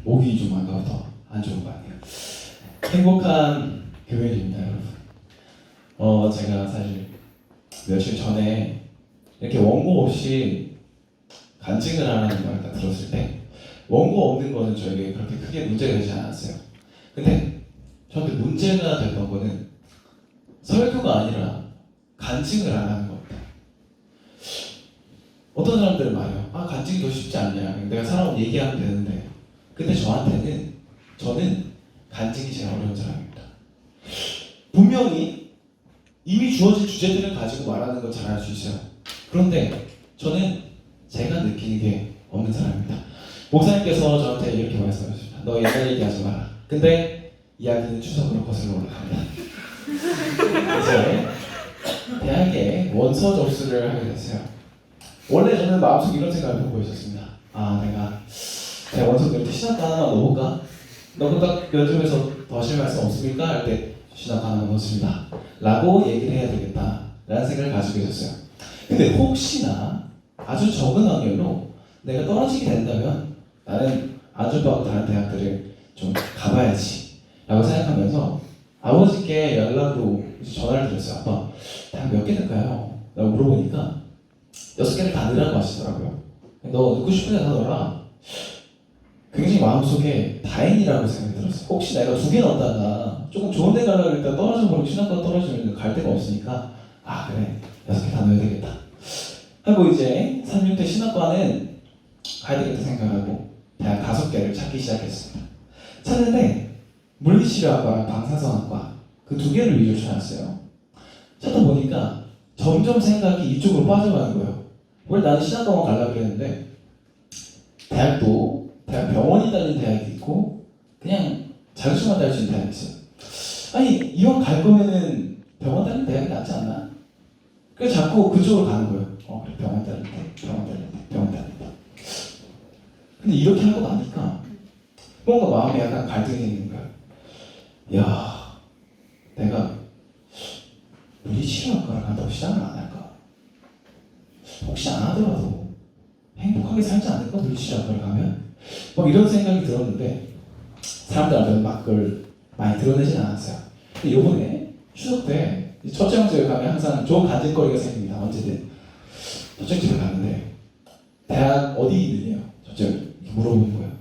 목이 좀 아까부터 안 좋은 거 아니에요. 행복한 금요일입니다, 여러분. 제가 사실 며칠 전에 이렇게 원고 없이 간증을 하라는 걸 딱 들었을 때 원고 없는 거는 저에게 그렇게 크게 문제가 되지 않았어요. 근데 저한테 문제가 됐던 거는 설교가 아니라 간증을 안 하는 겁니다. 어떤 사람들은 말해요. 간증이 더 쉽지 않냐. 내가 사람하고 얘기하면 되는데. 근데 저는 간증이 제일 어려운 사람입니다. 분명히 이미 주어진 주제들을 가지고 말하는 건 잘할 수 있어요. 그런데 저는 제가 느끼는 게 없는 사람입니다. 목사님께서 저한테 이렇게 말씀하셨습니다. 너 옛날 얘기하지 마라. 근데 이야기는 추석으로 거슬러 올라갑니다. 이제 대학에 원서 접수를 하게 됐어요. 원래 저는 마음속에 이런 생각을 하고 있었습니다. 내가 원서 이렇게 신학과 하나만 넣어볼까? 너보다 면접에서 더 하실 말씀 없습니까? 할 때 신학과 하나 넣었습니다 라고 얘기를 해야 되겠다 라는 생각을 가지고 있었어요. 근데 혹시나 아주 적은 확률로 내가 떨어지게 된다면 나는 안전부하고 다른 대학들을 좀 가봐야지 라고 생각하면서 아버지께 연락으로 전화를 드렸어요. 아빠, 대학 몇 개 될까요? 라고 물어보니까 6개를 다 넣으라고 하시더라고요. 너 넣고 싶은 데 다 넣어라. 굉장히 마음속에 다행이라고 생각이 들었어요. 혹시 내가 2개 넣었다가 조금 좋은 데 가려고 했다가 떨어져 버리고 신학과 떨어지면 갈 데가 없으니까 그래 6개 다 넣어야 되겠다 하고 이제 3, 6대 신학과는 가야 되겠다 생각하고 대학 5개를 찾기 시작했습니다. 찾는데 물리치료학과랑 방사선학과 그 2개를 위주로 찾았어요. 찾다 보니까 점점 생각이 이쪽으로 빠져가는 거예요. 원래 나는 신학과만 가려고 했는데 대학 병원이 달린 대학이 있고 그냥 자격증만 딸 수 있는 대학이 있어요. 이왕 갈 거면은 병원 달린 대학이 낫지 않나? 그래서 자꾸 그쪽으로 가는 거예요. 그래, 병원 달린 대. 근데 이렇게 하고 나니까 뭔가 마음에 약간 갈등이 있는 거예요. 야, 내가 물리치료학과를 간다고 시작을 안 할까? 혹시 안 하더라도 행복하게 살지 않을까? 물리치료학과를 가면? 막 이런 생각이 들었는데 사람들한테는 막 그걸 많이 드러내진 않았어요. 근데 요번에 추석 때 첫째 형제에 가면 항상 좋은 간증거리가 생깁니다. 언제든 첫째 집에 가는데 대학 어디 있느냐? 첫째 물어보는 거예요.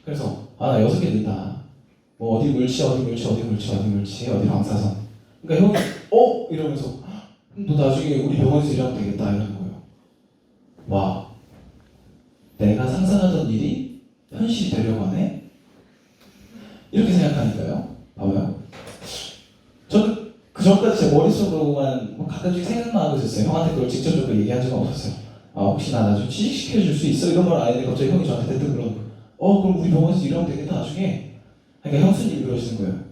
그래서 나 6개 된다. 뭐 어디 물치, 어디 방사선. 그러니까 형이 이러면서 너 나중에 우리 병원에서 일하면 되겠다 이러는 거예요. 와, 내가 상상하던 일이 현실이 되려고 하네? 이렇게 생각하니까요. 봐봐요. 저는 그 전까지 제 머릿속으로만 가끔씩 생각만 하고 있었어요. 형한테 그걸 직접적으로 얘기한 적은 없었어요. 혹시나 나 좀 취직시켜줄 수 있어? 이런 말 안 했는데 갑자기 형이 저한테 대뜸 그러는 거예요. 그럼 우리 병원에서 일하면 되겠다 나중에. 그러니까 형수님이 그러시는 거예요.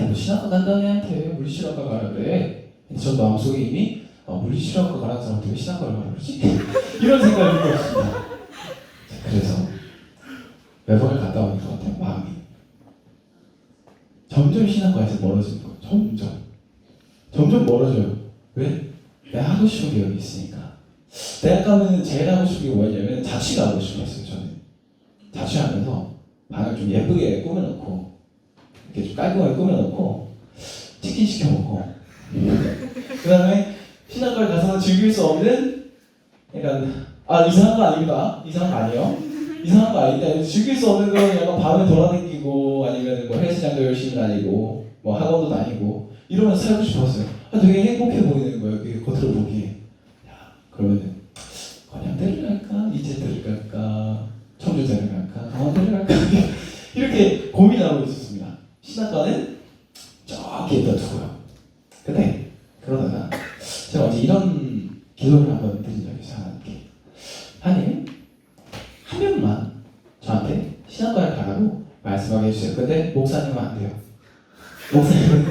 뭐 신학과 간다는 애한테 물리치료학과 가라 그래. 근데 전 마음속에 이미 물리치료학과 가라는 사람한테 왜 신학과를 가라 그러지? 이런 생각이 들었습니다. 그래서 외박을 갔다 오는 것 같아요. 마음이 점점 신학과에서 멀어지는 거예요. 점점 멀어져요. 왜? 내가 하고 싶은 게 여기 있으니까. 대학 가면 제일 하고 싶은 게 뭐였냐면 자취가 하고 싶었어요. 저는 자취하면서 방을 좀 예쁘게 꾸며놓고 이렇게 좀 깔끔하게 꾸며놓고 치킨 시켜 먹고 그 다음에 신학과에 가서는 즐길 수 없는 이상한 거 아닙니다. 이상한 거 아니에요. 이상한 거 아닌데 즐길 수 없는 건 약간 밤에 돌아다니고 아니면 뭐 헬스장도 열심히 다니고 뭐 학원도 다니고 이러면서 살고 싶었어요. 되게 행복해 보이는 거예요. 그게 겉으로 보기에. 그러면은 건양대를 갈까? 이재대를 갈까? 청주대를 갈까? 강원대를 갈까? 이렇게 고민하고 있었습니다. 신학과는 저기 에다 두고요. 근데 그러다가 제가 어제 이런 기도를 한번 드린 적이 있어요. 하나님, 한 명만 저한테 신학과를 가라고 말씀하게 해주세요. 근데 목사님은 안 돼요. 목사님은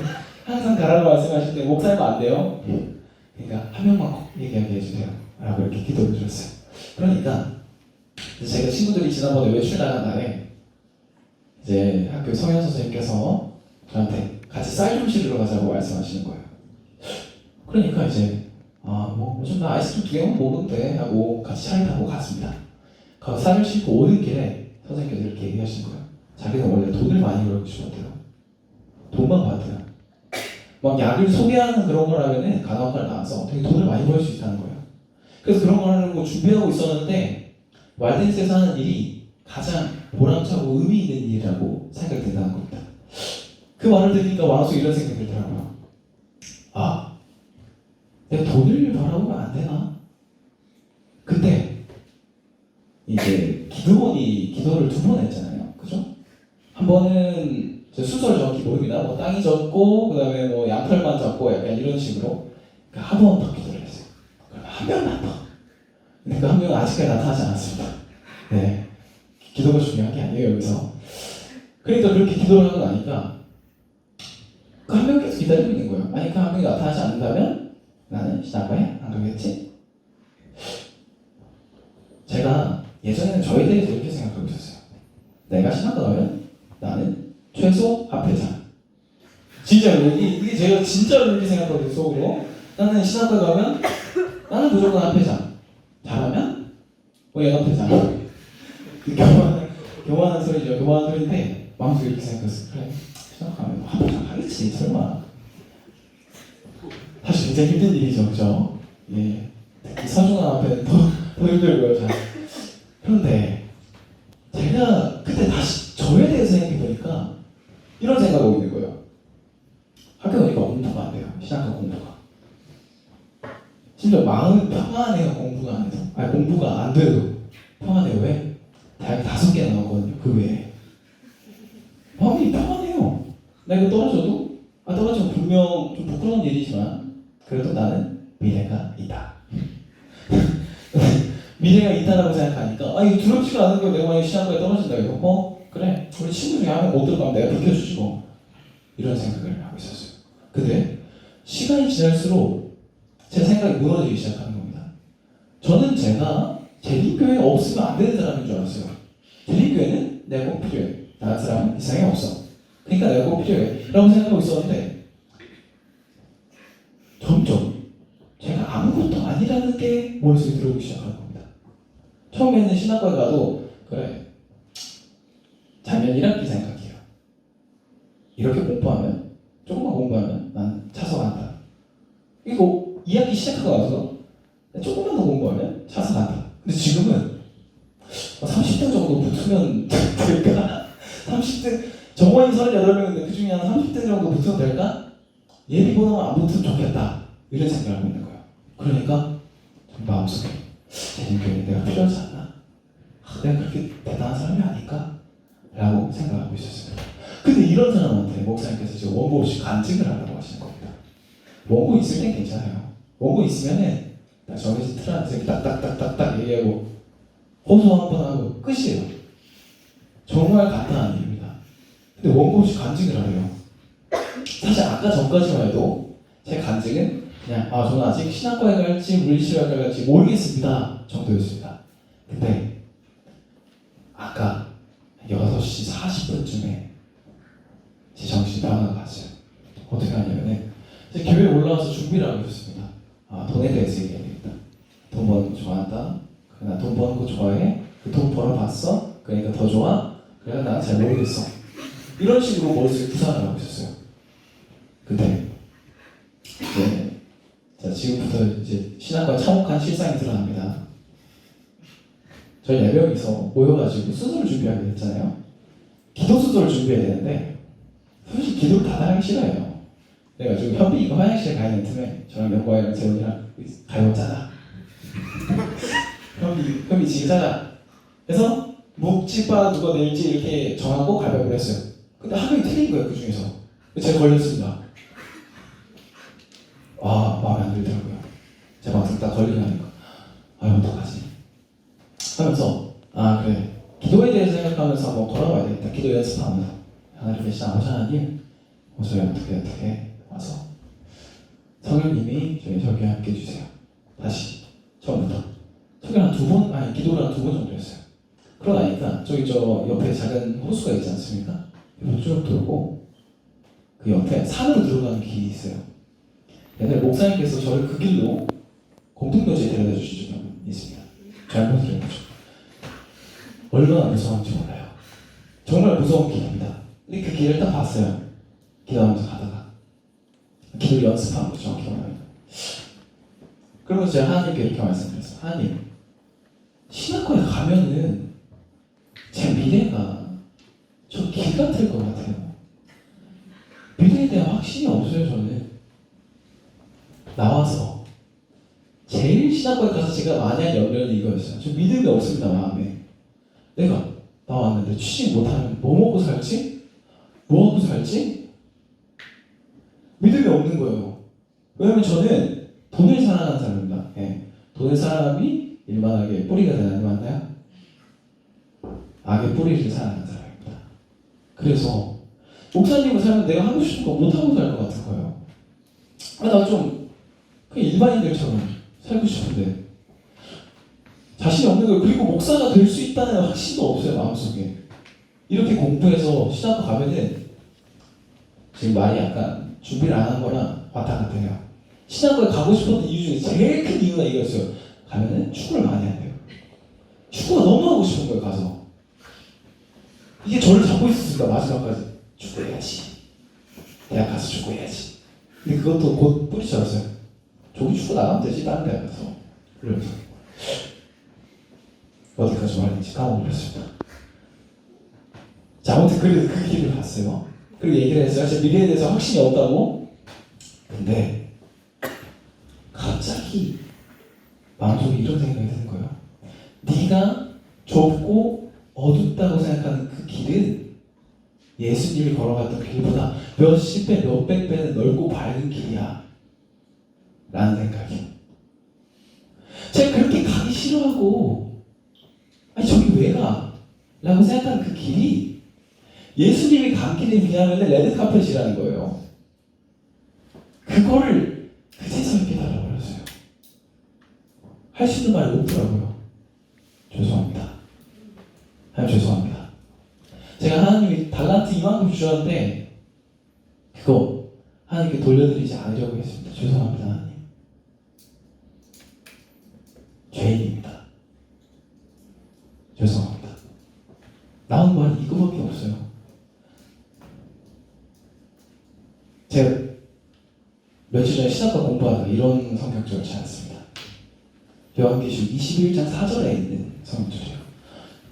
항상 가라고 말씀하실 때 목사님은 안 돼요. 그러니까 한 명만 꼭 얘기하게 해주세요 라고 이렇게 기도를 드렸어요. 그러니까 제가 친구들이 지난번에 외출 나간 날에 이제 학교 성현 선생님께서 저한테 같이 쌀 좀 실으러 가자고 말씀하시는 거예요. 그러니까 이제 요즘 나 아이스크림 2개만 먹으면 돼 하고 같이 차를 타고 갔습니다. 가서 쌀을 싣고 오는 길에 선생님께서 이렇게 얘기하신 거예요. 자기는 원래 돈을 많이 벌고 싶었대요. 돈만 받대요. 막 약을 소개하는 그런 거라면은 간호학과를 나와서 되게 돈을 많이 벌 수 있다는 거예요. 그래서 그런 걸 하려고 준비하고 있었는데 왈덴스에서 하는 일이 가장 보람차고 의미 있는 일이라고 생각이 된다는 겁니다. 그 말을 들으니까 마음속에 이런 생각이 들더라고요. 아, 내가 돈을 벌어보면 안 되나? 근데 이제 기도원이 기도를 2번 했잖아요. 그죠? 한 번은 수설 적기 모임이나 뭐 땅이 젖고 그 다음에 뭐 양털만 잡고 약간 이런 식으로 한 번 더 기도를 했어요. 그럼 한 명만 더. 근데 그 한 명은 아직까지 나타나지 않았습니다. 네, 기도가 중요한 게 아니에요 여기서. 그러니까 그렇게 기도를 하고 나니까 그 한 명 계속 기다리고 있는 거예요. 아니 그 한 명이 나타나지 않는다면 나는 신학과에 안 가겠지? 제가 예전에는 저에 대해서 이렇게 생각하고 있었어요. 내가 신학과 가면 나는 최소 합회장. 진짜로 이게 제가 진짜로 이렇게 생각하고 있어요. 속으로 나는 신학과 가면 나는 무조건 합회장. 잘하면 연합회장. 교만한 소리죠. 교만한 소리인데 마음속에 이렇게 생각했어요. 그래 신학과 가면 합회장 하겠지 설마. 사실 굉장히 힘든 일이죠, 그죠? 예. 특히 서중한 앞에는 더 힘들고요. 자. 그런데 제가 그때 다시 저에 대해서 생각해보니까 이런 생각하고 있는 거예요. 학교 오니까 공부가 안 돼요. 신학과 공부가. 심지어 마음은 평안해요. 공부가 안 해도. 아니 공부가 안 돼도 평안해요. 왜? 대학 5개 나오거든요. 그 외에. 마음이 평안해요. 나 이거 떨어져도 떨어지면 분명 좀 부끄러운 일이지만 그래도 나는 미래가 있다. 미래가 있다라고 생각하니까 이거 두렵지가 않은 거 내가 만약에 시험과에 떨어진다 이거 그래 우리 친구 중에 한 명 못 들어가면 내가 비켜주지 뭐 이런 생각을 하고 있었어요. 근데 시간이 지날수록 제 생각이 무너지기 시작하는 겁니다. 저는 제가 재림교회에 없으면 안 되는 사람인 줄 알았어요. 재림교회는 내가 꼭 필요해. 다른 사람은 이 세상에 없어. 그러니까 내가 꼭 필요해 라고 생각하고 있었는데 점점 제가 아무것도 아니라는 게 머릿속에 들어오기 시작하는 겁니다. 처음에는 신학과에 가도 그래 작년 1학기 생각해요. 이렇게 공부하면 조금만 공부하면 난 차서간다. 이거 2학기 시작하고 나서 조금만 더 공부하면 차서간다. 근데 지금은 30등 정도 붙으면 될까? 30등 정원이 38명인데 그 중에 한 30등 정도 붙으면 될까? 예비번호만 안 붙으면 좋겠다. 이런 생각을 하고 있는 거예요. 그러니까 마음속에 재림교회에 내가 필요하지 않나? 내가 그렇게 대단한 사람이 아닐까? 라고 생각하고 있었습니다. 근데 이런 사람한테 목사님께서 지금 원고 없이 간증을 하라고 하시는 겁니다. 원고 있을 땐 괜찮아요. 원고 있으면은 정해진 틀 안에서 딱딱딱딱딱 얘기하고 호소 한번 하고 끝이에요. 정말 간단한 일입니다. 근데 원고 없이 간증을 하래요. 사실 아까 전까지만 해도 제 간증은 그냥 저는 아직 신학과에 갈지 물리치료학과에 갈지 모르겠습니다 정도였습니다. 근데 아까 6시 40분쯤에 제 정신이 변화가 갔어요. 어떻게 하냐면 이제 교회에 올라와서 준비를 하고 있었습니다. 돈에 대해서 얘기해야 되겠다. 돈 버는 거 좋아한다. 나 돈 버는 거 좋아해. 그 돈 벌어봤어. 그러니까 더 좋아. 그래서 난 잘 모르겠어. 이런 식으로 머릿속에 구상을 하고 있었어요. 근데 자, 지금부터 이제 신학과 참혹한 실상이 드러납니다. 저희 4명이서 모여가지고 수술을 준비하게 됐잖아요. 기도 수술을 준비해야 되는데 사실 기도를 다 하기 싫어요. 그래가지고 현빈이가 화장실에 가 있는 틈에 저랑 영과이랑 재훈이랑 가해봤잖아. 현빈 지금 자자. 그래서 묵찌빠 누가 낼지 이렇게 정하고 가위바위보를 했어요. 근데 한 명이 틀린 거예요. 그 중에서. 제가 걸렸습니다. 마음에 안 들더라고요. 제 막상 딱 걸리니까 어떡하지? 하면서 그래 기도에 대해서 생각하면서 한번 걸어봐야 되겠다. 기도 연습하면서 하나님 계신 아버지 하나님 저희 어떻게 와서 성령님이 저희 설교에 함께 해주세요. 다시 처음부터 설교를 한 2번 기도를 한 2번 정도 했어요. 그러고 나니까 저기 저 옆에 작은 호수가 있지 않습니까? 옆으로 쭉 돌고 그 옆에 산으로 들어가는 길이 있어요. 옛날에 목사님께서 저를 그 길로 공동묘지에 데려다 주신 적이 있습니다. 잘못 들은 거죠. 얼마나 무서운지 몰라요. 정말 무서운 길입니다. 근데 그 길을 딱 봤어요. 기도하면서 가다가 기도 연습한 거죠. 정확히 말하면. 그러면서 제가 하나님께 이렇게 말씀드렸어요. 하나님, 신학교에 가면은 제 미래가 저 길 같을 것 같아요. 미래에 대한 확신이 없어요. 저는 나와서 제일 신학교에 가서 제가 많이 한 연결은 이거였어요. 저 믿음이 없습니다. 마음에. 내가 나왔는데 취직 못하면 뭐 먹고 살지? 뭐 하고 살지? 믿음이 없는 거예요. 왜냐면 저는 돈을 사랑하는 사람입니다. 예. 돈을 사랑함이 일만하게 뿌리가 되나요? 맞나요? 악의 뿌리를 사랑하는 사람입니다. 그래서 목사님을 살면 내가 하고 싶은 거 못하고 살 것 같은 거예요. 나 좀 그냥 일반인들처럼 살고 싶은데 자신이 없는 거예요. 그리고 목사가 될 수 있다는 확신도 없어요. 마음속에. 이렇게 공부해서 신학교 가면은 지금 말이 약간 준비를 안 한 거랑 왔다 갔다 해요. 신학교에 가고 싶었던 이유 중에 제일 큰 이유가 이거였어요. 가면은 축구를 많이 한대요. 축구가 너무 하고 싶은 거예요. 가서. 이게 저를 잡고 있었습니다. 마지막까지. 축구해야지. 대학 가서 축구해야지. 근데 그것도 곧 뿌리쳐졌어요. 저기 축구 나가면 되지. 다른 대학 가서. 그러면서 어디까지 말했는지 까먹어버렸습니다. 자, 아무튼 그래서 그 길을 갔어요. 그리고 얘기를 했어요. 제 미래에 대해서 확신이 없다고. 근데 갑자기 마음속에 이런 생각이 드는 거예요. 네가 좁고 어둡다고 생각하는 그 길은 예수님이 걸어갔던 길보다 몇십 배, 몇백 배는 넓고 밝은 길이야. 라는 생각이. 제가 그렇게 가기 싫어하고 아니 저기 왜 가? 라고 생각하는 그 길이 예수님이 간 길에 비하면 레드카펫이라는 거예요. 그거를 그제서야 깨달아버렸어요. 할 수 있는 말이 없더라고요. 죄송합니다. 하나님 죄송합니다. 제가 하나님이 달란트 이만큼 주셨는데 그거 하나님께 돌려드리지 않으려고 했습니다. 죄송합니다. 하나님. 죄인입니다. 죄송합니다. 나온 말은 이거밖에 없어요. 제가 며칠 전에 신학과 공부하다가 이런 성경절을 찾았습니다. 요한계시록 21장 4절에 있는 성경절이에요.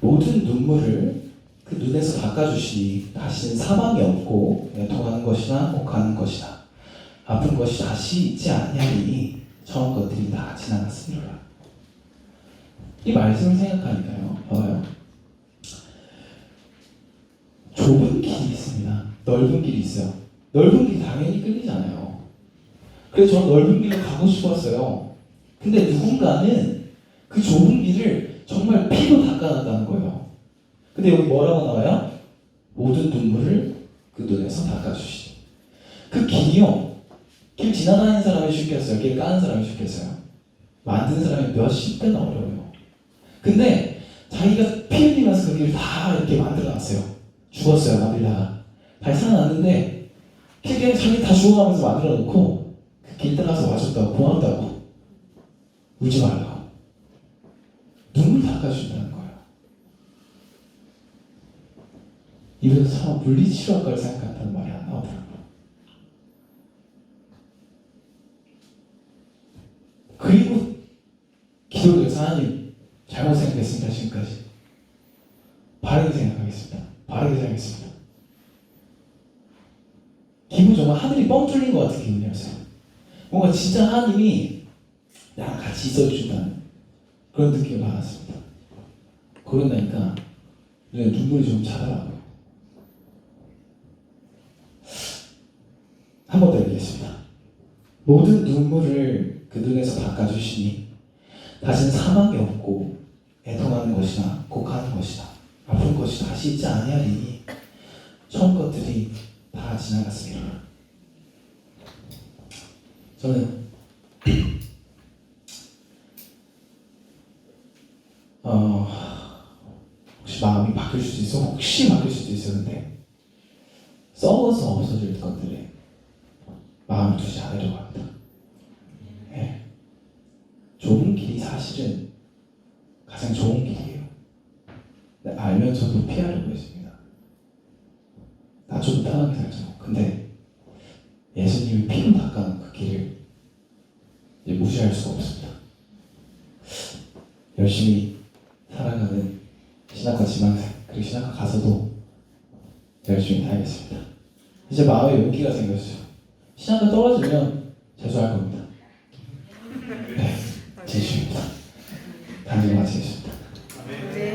모든 눈물을 그 눈에서 닦아주시니 다시는 사망이 없고 애통하는 것이나 혹하는 것이나 아픈 것이 다시 있지 아니하리니 처음 것들이 다 지나갔으리라. 이 말씀을 생각하니까요. 봐봐요. 좁은 길이 있습니다. 넓은 길이 있어요. 넓은 길이 당연히 끌리잖아요. 그래서 저는 넓은 길을 가고 싶었어요. 근데 누군가는 그 좁은 길을 정말 피로 닦아놨다는 거예요. 근데 여기 뭐라고 나와요? 모든 눈물을 그 눈에서 닦아주시니. 그 길이요. 길 지나다니는 사람이 쉽겠어요. 길 까는 사람이 쉽겠어요. 만든 사람이 몇십 배나 어려워요. 근데 자기가 피 흘리면서 그 길을 다 이렇게 만들어놨어요. 죽었어요. 만들다가. 다시 살아났는데 그냥 자기 다 죽어가면서 만들어놓고 그 길 따라서 와줬다고 고맙다고 울지 말라고 눈물 닦아준다는 거예요. 입에서 참 물리치료학과를 생각한다는 말이 안 나오더라고요. 그리고 기도에서 하나님 잘못 생각했습니다. 지금까지 바르게 생각하겠습니다. 바르게 살겠습니다. 기분 정말 하늘이 뻥 뚫린 것 같은 기분이었어요. 뭔가 진짜 하나님이 나랑 같이 있어주신다는 그런 느낌을 받았습니다. 그러고 나니까 눈물이 좀 차더라고요. 한 번 더 얘기했습니다. 모든 눈물을 그 눈에서 닦아주시니 다시는 사망이 없고 애통하는 것이나 곡하는 것이나 아픈 것이 다시 있지 아니하리니 처음 것들이 다 지나갔습니다. 저는 혹시 마음이 바뀔 수도 있어, 혹시 바뀔 수도 있었는데 썩어서 없어질 것들에 마음을 두지 않으려고 합니다. 네. 좁은 길이 사실은 가장 좋은 길이에요. 알면서도 피하려고 했습니다. 좀 편하게 살죠. 근데 예수님이 피로 닦아놓은 그 길을 이제 무시할 수가 없습니다. 열심히 살아가는 신학과 지망생 그리고 신학과 가서도 열심히 다니겠습니다. 이제 마음에 용기가 생겼어요. 신학과 떨어지면 재수할 겁니다. 네, 진심입니다. 단지 마치겠습니다.